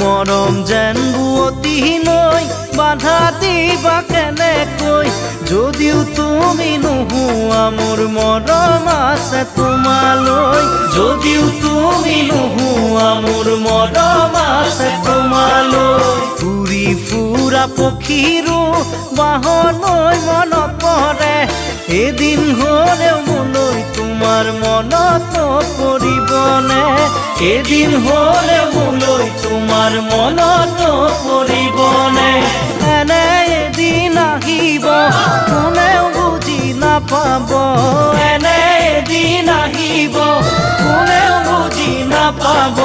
মৰম যেন বুৱতী নৈ বাধা দিবা কেনেকৈ যদিও তুমি নোহোৱা মোৰ মৰম আছে তোমালৈ যদিও তুমি নোহোৱা মোৰ মৰম আছে তোমালৈ ঘূৰি ফুৰা পক্ষীৰো বাহলৈ মনত পৰে এদিন হ'লেও মোলৈ তোমাৰ মনত পৰিবনে এদিন হ'লেও মোলৈ তোমাৰ মনত পৰিবনে এনে এদিন আহিব কোনেও বুজি নাপাব এনে এদিন আহিব কোনেও বুজি নাপাব